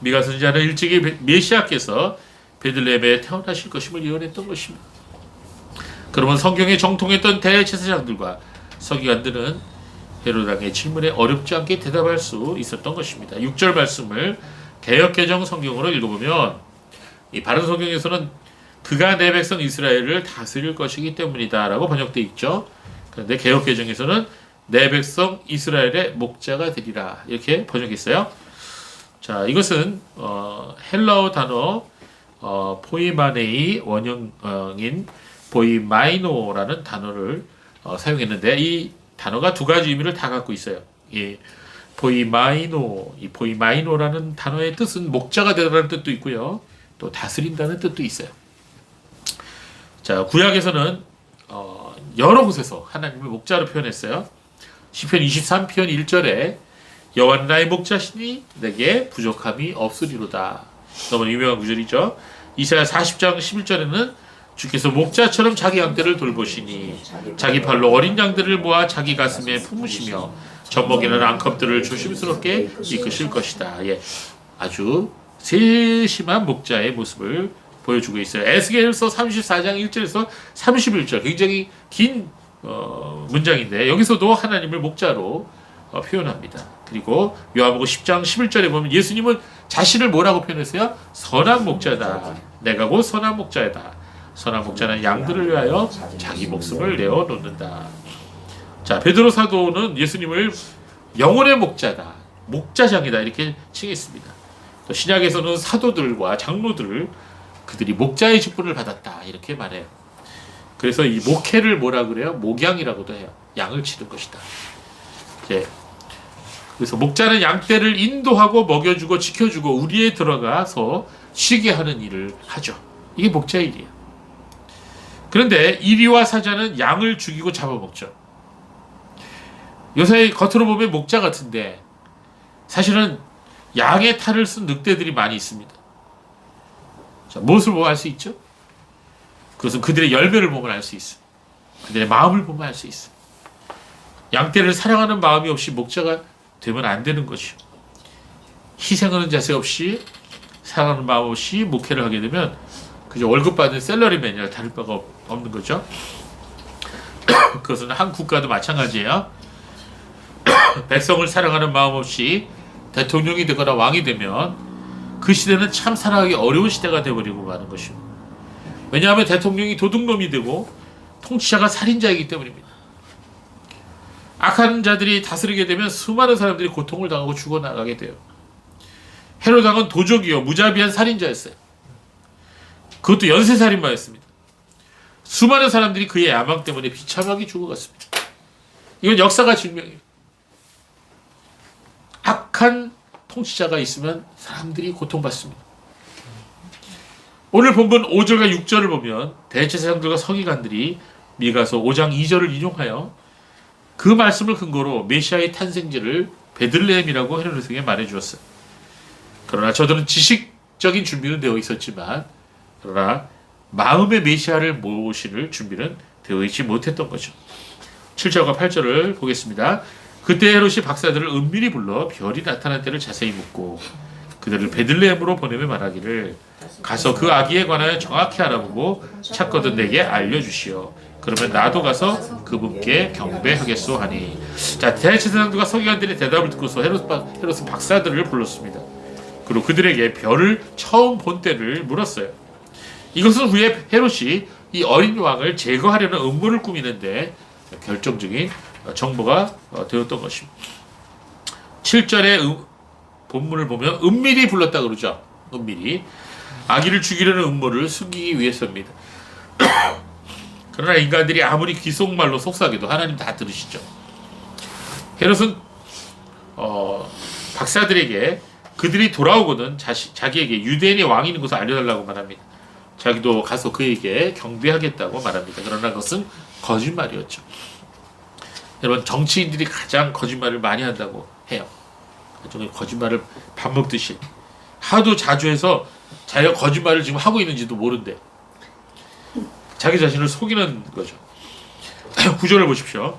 미가 선지자는 일찍이 메시아께서 베들레헴에 태어나실 것임을 예언했던 것입니다. 그러면 성경에 정통했던 대제사장들과 서기관들은 헤롯 왕의 질문에 어렵지 않게 대답할 수 있었던 것입니다. 6절 말씀을 개역개정 성경으로 읽어보면 이 바른 성경에서는 그가 내 백성 이스라엘을 다스릴 것이기 때문이다 라고 번역되어 있죠. 그런데 개역개정에서는 내 백성 이스라엘의 목자가 되리라 이렇게 번역했어요. 자, 이것은 헬라어 단어 포이마네이 원형인 보이마이노라는 단어를 사용했는데 이 단어가 두 가지 의미를 다 갖고 있어요. 이 보이마이노라는 단어의 뜻은 목자가 되다라는 뜻도 있고요. 또 다스린다는 뜻도 있어요. 자, 구약에서는 여러 곳에서 하나님을 목자로 표현했어요. 시편 23편 1절에 여호와는 나의 목자시니 내게 부족함이 없으리로다. 너무 유명한 구절이죠. 이사야 40장 11절에는 주께서 목자처럼 자기 양떼를 돌보시니 자기 팔로 어린 양들을 모아 자기 가슴에 품으시며 젖먹이는 앙컵들을 조심스럽게 이끄실 것이다. 예, 아주 세심한 목자의 모습을 보여주고 있어요. 에스겔서 34장 1절에서 31절 굉장히 긴 문장인데 여기서도 하나님을 목자로 표현합니다. 그리고 요한복음 10장 11절에 보면 예수님은 자신을 뭐라고 표현했어요? 선한 목자다. 내가 곧 선한 목자이다. 선한 목자는 양들을 위하여 자기 목숨을 내어 놓는다. 자, 베드로 사도는 예수님을 영혼의 목자다, 목자장이다 이렇게 칭했습니다. 또 신약에서는 사도들과 장로들 그들이 목자의 직분을 받았다 이렇게 말해요. 그래서 이 목회를 뭐라 그래요? 목양이라고도 해요. 양을 치는 것이다. 이제 그래서 목자는 양떼를 인도하고 먹여주고 지켜주고 우리에 들어가서 쉬게 하는 일을 하죠. 이게 목자의 일이에요. 그런데 이리와 사자는 양을 죽이고 잡아먹죠. 요새 겉으로 보면 목자 같은데 사실은 양의 탈을 쓴 늑대들이 많이 있습니다. 자, 무엇을 보면 알 수 있죠? 그것은 그들의 열매를 보면 알 수 있어요. 그들의 마음을 보면 알 수 있어요. 양떼를 사랑하는 마음이 없이 목자가 되면 안 되는 것이요. 희생하는 자세 없이 사랑하는 마음 없이 목회를 하게 되면 그저 월급 받는 셀러리맨이라 다를 바가 없는 거죠. 그것은 한 국가도 마찬가지예요. 백성을 사랑하는 마음 없이 대통령이 되거나 왕이 되면 그 시대는 참 살아가기 어려운 시대가 되어버리고 마는 것이요. 왜냐하면 대통령이 도둑놈이 되고 통치자가 살인자이기 때문입니다. 악한 자들이 다스리게 되면 수많은 사람들이 고통을 당하고 죽어나가게 돼요. 헤롯 왕은 도적이요 무자비한 살인자였어요. 그것도 연쇄살인마였습니다. 수많은 사람들이 그의 야망 때문에 비참하게 죽어갔습니다. 이건 역사가 증명해요. 악한 통치자가 있으면 사람들이 고통받습니다. 오늘 본문 5절과 6절을 보면 대제사장들과 서기관들이 미가서 5장 2절을 인용하여 그 말씀을 근거로 메시아의 탄생지를 베들레헴이라고 헤롯에게 말해주었어요. 그러나 저들은 지식적인 준비는 되어 있었지만 그러나 마음의 메시아를 모실 준비는 되어 있지 못했던 거죠. 7절과 8절을 보겠습니다. 그때 헤롯이 박사들을 은밀히 불러 별이 나타난 때를 자세히 묻고 그들을 베들레헴으로 보내며 말하기를 가서 그 아기에 관하여 정확히 알아보고 찾거든 내게 알려주시오. 그러면 나도 가서 그분께 경배하겠소 하니. 자, 대제사장들과 서기관들의 대답을 듣고서 헤롯은 박사들을 불렀습니다. 그리고 그들에게 별을 처음 본 때를 물었어요. 이것은 후에 헤롯이 이 어린 왕을 제거하려는 음모를 꾸미는데 결정적인 정보가 되었던 것입니다. 7절의 본문을 보면 은밀히 불렀다 그러죠. 은밀히 아기를 죽이려는 음모를 숨기기 위해서입니다. 그러나 인간들이 아무리 귀속말로 속삭여도 하나님 다 들으시죠. 헤롯은 박사들에게 그들이 돌아오거든 자기에게 유대인의 왕이 있는 것을 알려달라고 말합니다. 자기도 가서 그에게 경배하겠다고 말합니다. 그러나 그것은 거짓말이었죠. 여러분, 정치인들이 가장 거짓말을 많이 한다고 해요. 나중에 거짓말을 밥 먹듯이 하도 자주 해서 자기가 거짓말을 지금 하고 있는지도 모른대. 자기 자신을 속이는 거죠. 구절을 보십시오.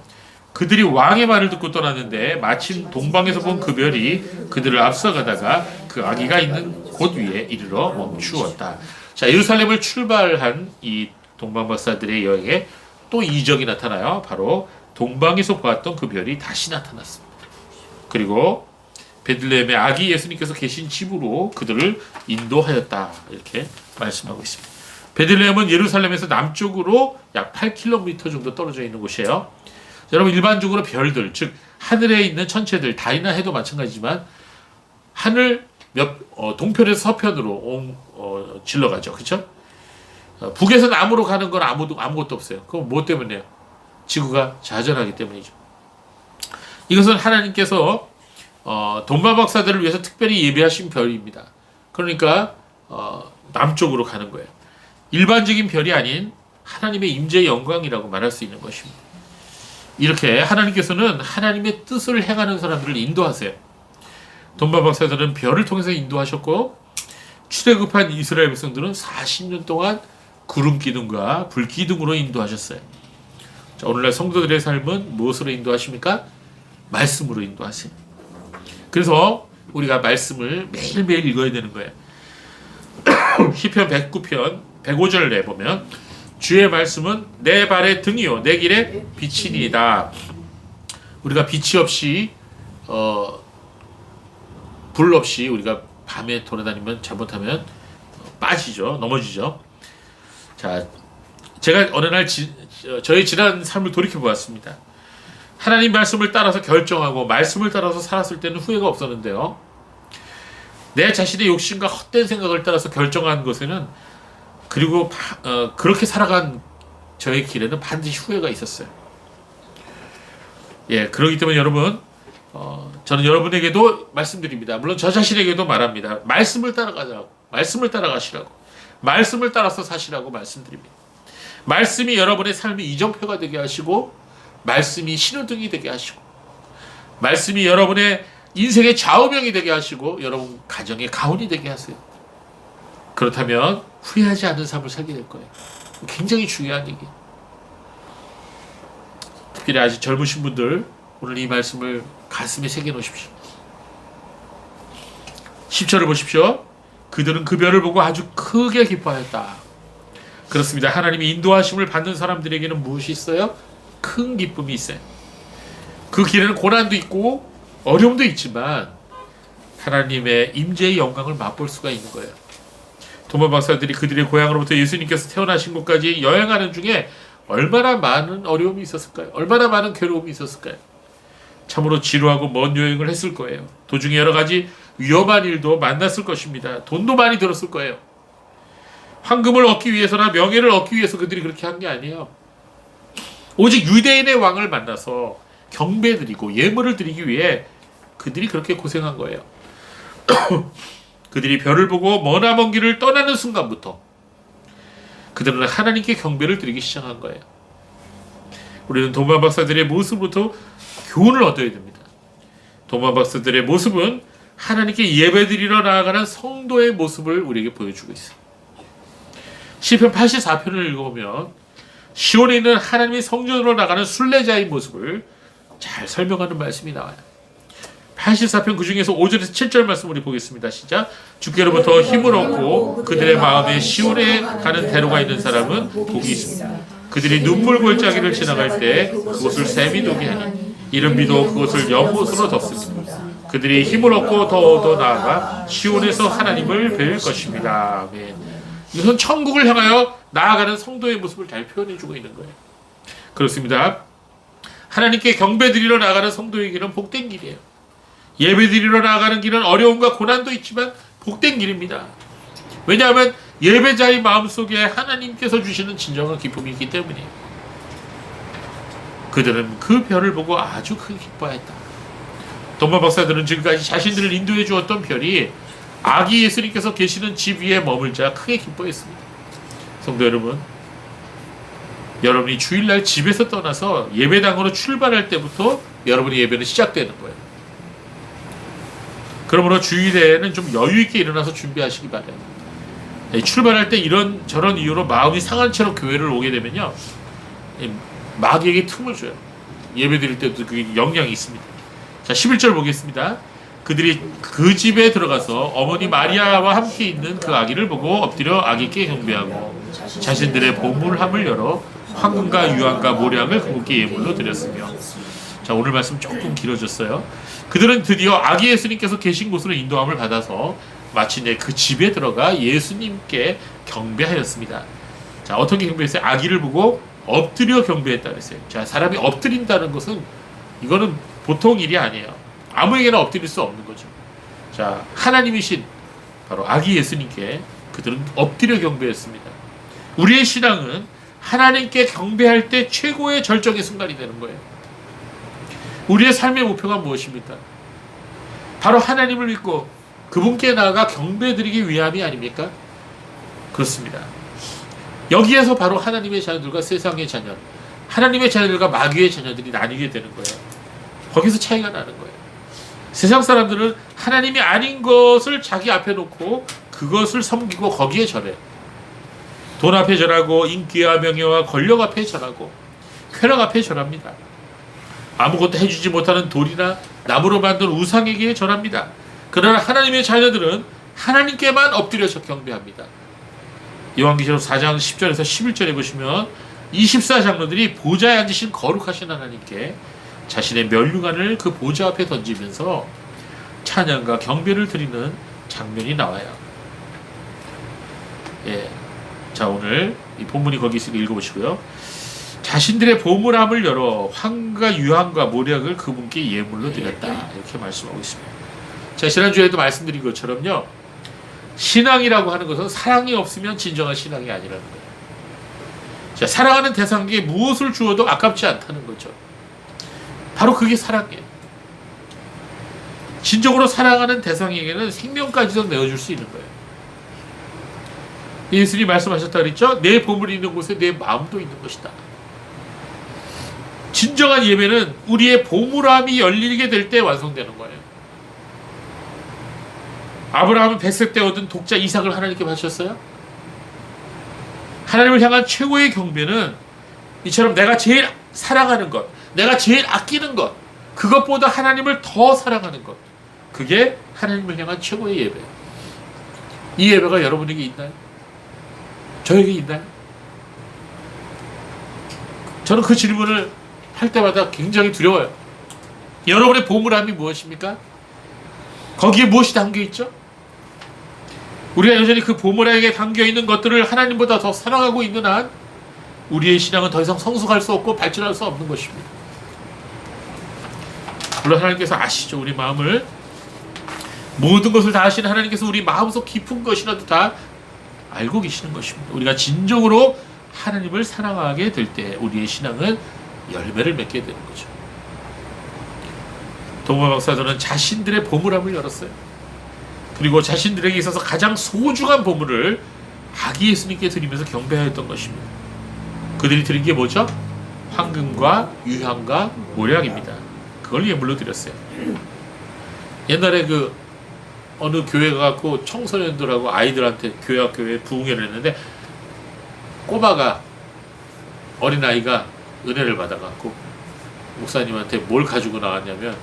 그들이 왕의 말을 듣고 떠났는데 마침 동방에서 본 그 별이 그들을 앞서가다가 그 아기가 있는 곳 위에 이르러 멈추었다. 자, 예루살렘을 출발한 이 동방박사들의 여행에 또 이적이 나타나요. 바로 동방에서 보았던 그 별이 다시 나타났습니다. 그리고 베들레헴의 아기 예수님께서 계신 집으로 그들을 인도하였다. 이렇게 말씀하고 있습니다. 베들레헴은 예루살렘에서 남쪽으로 약 8km 정도 떨어져 있는 곳이에요. 여러분, 일반적으로 별들, 즉 하늘에 있는 천체들, 달이나 해도 마찬가지지만 하늘 동편에서 서편으로 질러가죠. 그렇죠? 북에서 남으로 가는 건 아무것도 없어요. 그건 뭐 때문에요? 지구가 자전하기 때문이죠. 이것은 하나님께서 동방박사들을 위해서 특별히 예비하신 별입니다. 그러니까 남쪽으로 가는 거예요. 일반적인 별이 아닌 하나님의 임재의 영광이라고 말할 수 있는 것입니다. 이렇게 하나님께서는 하나님의 뜻을 행하는 사람들을 인도하세요. 동방박사들은 별을 통해서 인도하셨고, 출애굽한 이스라엘 백성들은 40년 동안 구름 기둥과 불 기둥으로 인도하셨어요. 자, 오늘날 성도들의 삶은 무엇으로 인도하십니까? 말씀으로 인도하세요. 그래서 우리가 말씀을 매일매일 읽어야 되는 거예요. 시편 109편 105절에 보면 주의 말씀은 내 발의 등이요 내 길의 빛이니이다. 우리가 빛이 없이 불 없이 우리가 밤에 돌아다니면 잘못하면 빠지죠. 넘어지죠. 자, 제가 어느 날 저의 지난 삶을 돌이켜 보았습니다. 하나님 말씀을 따라서 결정하고 말씀을 따라서 살았을 때는 후회가 없었는데요. 내 자신의 욕심과 헛된 생각을 따라서 결정한 것에는, 그리고 그렇게 살아간 저의 길에는 반드시 후회가 있었어요. 예, 그렇기 때문에 여러분, 저는 여러분에게도 말씀드립니다. 물론 저 자신에게도 말합니다. 말씀을 따라가라고, 말씀을 따라가시라고, 말씀을 따라서 사시라고 말씀드립니다. 말씀이 여러분의 삶의 이정표가 되게 하시고, 말씀이 신호등이 되게 하시고, 말씀이 여러분의 인생의 좌우명이 되게 하시고, 여러분 가정의 가훈이 되게 하세요. 그렇다면 후회하지 않는 삶을 살게 될 거예요. 굉장히 중요한 얘기예요. 특별히 아직 젊으신 분들, 오늘 이 말씀을 가슴에 새겨 놓으십시오. 10절을 보십시오. 그들은 그 별을 보고 아주 크게 기뻐하였다. 그렇습니다. 하나님이 인도하심을 받는 사람들에게는 무엇이 있어요? 큰 기쁨이 있어요. 그 길에는 고난도 있고 어려움도 있지만 하나님의 임재의 영광을 맛볼 수가 있는 거예요. 동방박사들이 그들의 고향으로부터 예수님께서 태어나신 곳까지 여행하는 중에 얼마나 많은 어려움이 있었을까요? 얼마나 많은 괴로움이 있었을까요? 참으로 지루하고 먼 여행을 했을 거예요. 도중에 여러 가지 위험한 일도 만났을 것입니다. 돈도 많이 들었을 거예요. 황금을 얻기 위해서나 명예를 얻기 위해서 그들이 그렇게 한 게 아니에요. 오직 유대인의 왕을 만나서 경배드리고 예물을 드리기 위해 그들이 그렇게 고생한 거예요. 그들이 별을 보고 머나먼 길을 떠나는 순간부터 그들은 하나님께 경배를 드리기 시작한 거예요. 우리는 동방박사들의 모습부터 교훈을 얻어야 됩니다. 동방박사들의 모습은 하나님께 예배드리러 나아가는 성도의 모습을 우리에게 보여주고 있어요. 시편 84편을 읽어보면 시온에 있는 하나님의 성전으로 나가는 순례자의 모습을 잘 설명하는 말씀이 나와요. 84편 그 중에서 5절에서 7절 말씀 우리 보겠습니다. 시작. 주께로부터 힘을 얻고 그들의 마음에 시온에 가는 대로가 있는 사람은 복이 있습니다. 그들이 눈물 골짜기를 지나갈 때 그곳을 샘이 도게 하니 이른 비도 그곳을 연못으로 덮습니다. 그들이 힘을 얻고 더 나아가 시온에서 하나님을 뵐 것입니다. 아멘. 이것은 천국을 향하여 나아가는 성도의 모습을 잘 표현해주고 있는 거예요. 그렇습니다. 하나님께 경배드리러 나아가는 성도의 길은 복된 길이에요. 예배드리러 나아가는 길은 어려움과 고난도 있지만 복된 길입니다. 왜냐하면 예배자의 마음속에 하나님께서 주시는 진정한 기쁨이 있기 때문이에요. 그들은 그 별을 보고 아주 크게 기뻐했다. 동방박사들은 지금까지 자신들을 인도해 주었던 별이 아기 예수님께서 계시는 집 위에 머물자 크게 기뻐했습니다. 성도 여러분, 여러분이 주일날 집에서 떠나서 예배당으로 출발할 때부터 여러분의 예배는 시작되는 거예요. 그러므로 주일에는 좀 여유 있게 일어나서 준비하시기 바래요. 출발할 때 이런 저런 이유로 마음이 상한 채로 교회를 오게 되면요, 마귀에게 틈을 줘요. 예배 드릴 때도 그게 영향이 있습니다. 자, 11절 보겠습니다. 그들이 그 집에 들어가서 어머니 마리아와 함께 있는 그 아기를 보고 엎드려 아기께 경배하고 자신들의 보물함을 열어 황금과 유황과 모략을 그분께 예물로 드렸으며. 자, 오늘 말씀 조금 길어졌어요. 그들은 드디어 아기 예수님께서 계신 곳으로 인도함을 받아서 마침내 그 집에 들어가 예수님께 경배하였습니다. 자, 어떻게 경배했어요? 아기를 보고 엎드려 경배했다 그랬어요. 자, 사람이 엎드린다는 것은 이거는 보통 일이 아니에요. 아무에게나 엎드릴 수 없는 거죠. 자, 하나님이신 바로 아기 예수님께 그들은 엎드려 경배했습니다. 우리의 신앙은 하나님께 경배할 때 최고의 절정의 순간이 되는 거예요. 우리의 삶의 목표가 무엇입니까? 바로 하나님을 믿고 그분께 나아가 경배드리기 위함이 아닙니까? 그렇습니다. 여기에서 바로 하나님의 자녀들과 세상의 자녀, 하나님의 자녀들과 마귀의 자녀들이 나뉘게 되는 거예요. 거기서 차이가 나는 거예요. 세상 사람들은 하나님이 아닌 것을 자기 앞에 놓고 그것을 섬기고 거기에 절해. 돈 앞에 절하고 인기와 명예와 권력 앞에 절하고 쾌락 앞에 절합니다. 아무것도 해주지 못하는 돌이나 나무로 만든 우상에게 절합니다. 그러나 하나님의 자녀들은 하나님께만 엎드려서 경배합니다. 요한계시록 4장 10절에서 11절에 보시면 24장로들이 보좌에 앉으신 거룩하신 하나님께 자신의 면류관을 그 보좌 앞에 던지면서 찬양과 경배를 드리는 장면이 나와요. 예. 자, 오늘 이 본문이 거기 있으니까 읽어보시고요. 자신들의 보물함을 열어 황과 유황과 모략을 그분께 예물로 드렸다, 이렇게 말씀하고 있습니다. 자, 지난주에도 말씀드린 것처럼요, 신앙이라고 하는 것은 사랑이 없으면 진정한 신앙이 아니라는 거예요. 자, 사랑하는 대상에게 무엇을 주어도 아깝지 않다는 거죠. 바로 그게 사랑이에요. 진정으로 사랑하는 대상에게는 생명까지도 내어줄 수 있는 거예요. 예수님이 말씀하셨다 그랬죠? 내 보물이 있는 곳에 내 마음도 있는 것이다. 진정한 예배는 우리의 보물함이 열리게 될 때 완성되는 거예요. 아브라함은 100세 때 얻은 독자 이삭을 하나님께 바쳤어요. 하나님을 향한 최고의 경배는 이처럼 내가 제일 사랑하는 것, 내가 제일 아끼는 것, 그것보다 하나님을 더 사랑하는 것, 그게 하나님을 향한 최고의 예배예요. 이 예배가 여러분에게 있나요? 저에게 있나요? 저는 그 질문을 할 때마다 굉장히 두려워요. 여러분의 보물함이 무엇입니까? 거기에 무엇이 담겨있죠? 우리가 여전히 그 보물함에 담겨있는 것들을 하나님보다 더 사랑하고 있는 한 우리의 신앙은 더 이상 성숙할 수 없고 발전할 수 없는 것입니다. 물론 하나님께서 아시죠. 우리 마음을, 모든 것을 다 아시는 하나님께서 우리 마음속 깊은 것이라도 다 알고 계시는 것입니다. 우리가 진정으로 하나님을 사랑하게 될 때 우리의 신앙은 열매를 맺게 되는 거죠. 동방 박사들은 자신들의 보물함을 열었어요. 그리고 자신들에게 있어서 가장 소중한 보물을 아기 예수님께 드리면서 경배하였던 것입니다. 그들이 드린 게 뭐죠? 황금과 유향과 모략입니다. 그걸 예물로 드렸어요. 옛날에 그 어느 교회 가고 청소년들하고 아이들한테 교회에 부흥회를 했는데, 꼬마가, 어린아이가 은혜를 받아갖고 목사님한테 뭘 가지고 나왔냐면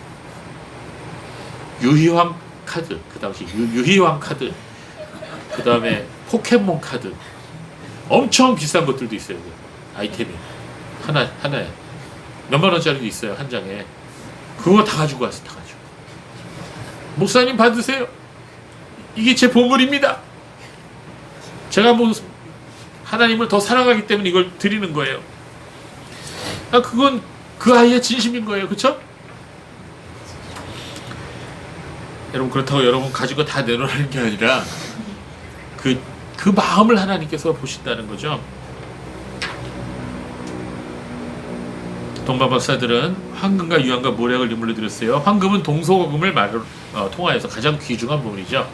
유희왕 카드, 그 당시 유희왕 카드, 그 다음에 포켓몬 카드, 엄청 비싼 것들도 있어요. 그 아이템이 하나에 몇만 원짜리도 있어요. 한 장에. 그거 다 가지고 왔어요. 다 가지고. 목사님 받으세요. 이게 제 보물입니다. 제가 뭐 하나님을 더 사랑하기 때문에 이걸 드리는 거예요. 그건 그 아이의 진심인 거예요. 그쵸? 여러분, 그렇다고 여러분 가진 거 다 내놓으라는 게 아니라 그 마음을 하나님께서 보신다는 거죠. 동방박사들은 황금과 유황과 모략을 예물로 드렸어요. 황금은 동서금을 통하여서 가장 귀중한 보물이죠.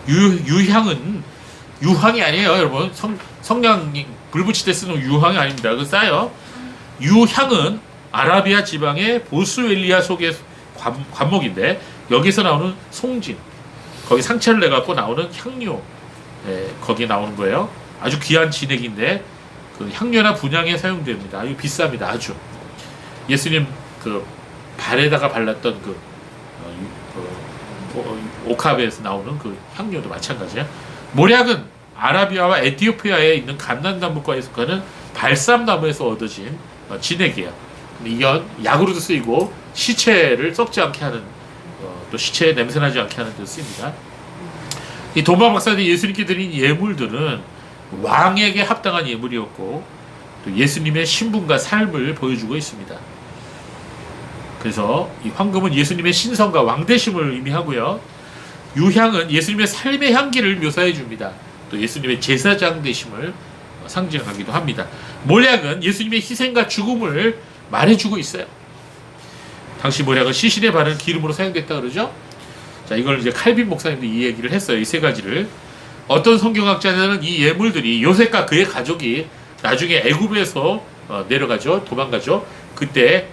유향은 유황이 아니에요, 여러분. 성냥 불 붙일 때 쓰는 유황이 아닙니다. 그거 싸요. 유향은 아라비아 지방의 보스웰리아 속의 관목인데 여기서 나오는 송진, 거기 상처를 내 갖고 나오는 향료, 거기에 나오는 거예요. 아주 귀한 진액인데 그 향료나 분향에 사용됩니다. 아주 비쌉니다. 아주. 예수님 그 발에다가 발랐던 오카베에서 나오는 그 향료도 마찬가지야. 모략은 아라비아와 에티오피아에 있는 감난나무과에 속하는 발삼나무에서 얻어진 진액이에요. 이건 약으로도 쓰이고 시체를 썩지 않게 하는, 또 시체에 냄새나지 않게 하는 데 쓰입니다. 이 도마 박사들이 예수님께 드린 예물들은 왕에게 합당한 예물이었고 또 예수님의 신분과 삶을 보여주고 있습니다. 그래서 이 황금은 예수님의 신성과 왕대심을 의미하고요. 유향은 예수님의 삶의 향기를 묘사해 줍니다. 또 예수님의 제사장 되심을 상징하기도 합니다. 몰약은 예수님의 희생과 죽음을 말해주고 있어요. 당시 몰약은 시신에 바르는 기름으로 사용됐다 그러죠. 자, 이걸 이제 칼빈 목사님도 이 얘기를 했어요. 이 세 가지를. 어떤 성경학자들은 이 예물들이 요셉과 그의 가족이 나중에 애굽에서 내려가죠. 도망가죠. 그때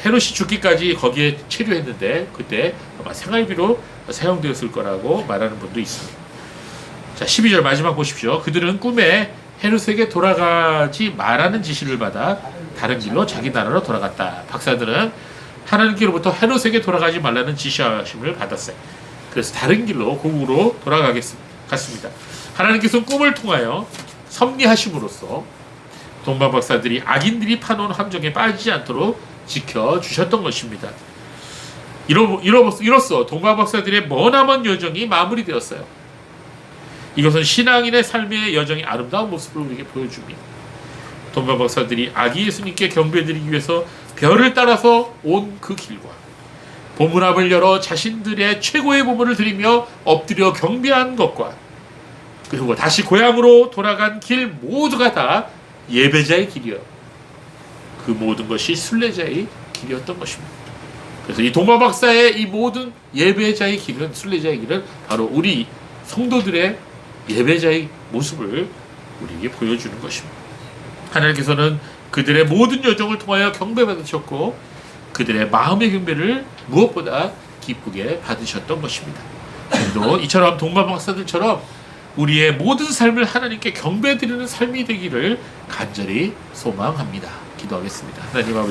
헤롯이 죽기까지 거기에 체류했는데 그때 아마 생활비로 사용되었을 거라고 말하는 분도 있습니다. 자, 12절 마지막 보십시오. 그들은 꿈에 헤롯에게 돌아가지 말라는 지시를 받아 다른 길로 자기 나라로 돌아갔다. 박사들은 하나님께로부터 헤롯에게 돌아가지 말라는 지시하심을 받았어요. 그래서 다른 길로 고국으로 갔습니다. 하나님께서 꿈을 통하여 섭리하심으로써 동방 박사들이 악인들이 파놓은 함정에 빠지지 않도록 지켜주셨던 것입니다. 이로써 동방 박사들의 머나먼 여정이 마무리되었어요. 이것은 신앙인의 삶의 여정이 아름다운 모습을 우리에게 보여줍니다. 동방 박사들이 아기 예수님께 경배드리기 위해서 별을 따라서 온 그 길과 보물함을 열어 자신들의 최고의 보물을 드리며 엎드려 경배한 것과 그리고 다시 고향으로 돌아간 길 모두가 다 예배자의 길이요. 그 모든 것이 순례자의 길이었던 것입니다. 그래서 이 동방 박사의 이 모든 예배자의 길은, 순례자의 길은 바로 우리 성도들의 예배자의 모습을 우리에게 보여주는 것입니다. 하나님께서는 그들의 모든 여정을 통하여 경배받으셨고 그들의 마음의 경배를 무엇보다 기쁘게 받으셨던 것입니다. 또 이처럼 동방 박사들처럼 우리의 모든 삶을 하나님께 경배드리는 삶이 되기를 간절히 소망합니다. 기도하겠습니다. 하나님 아버지,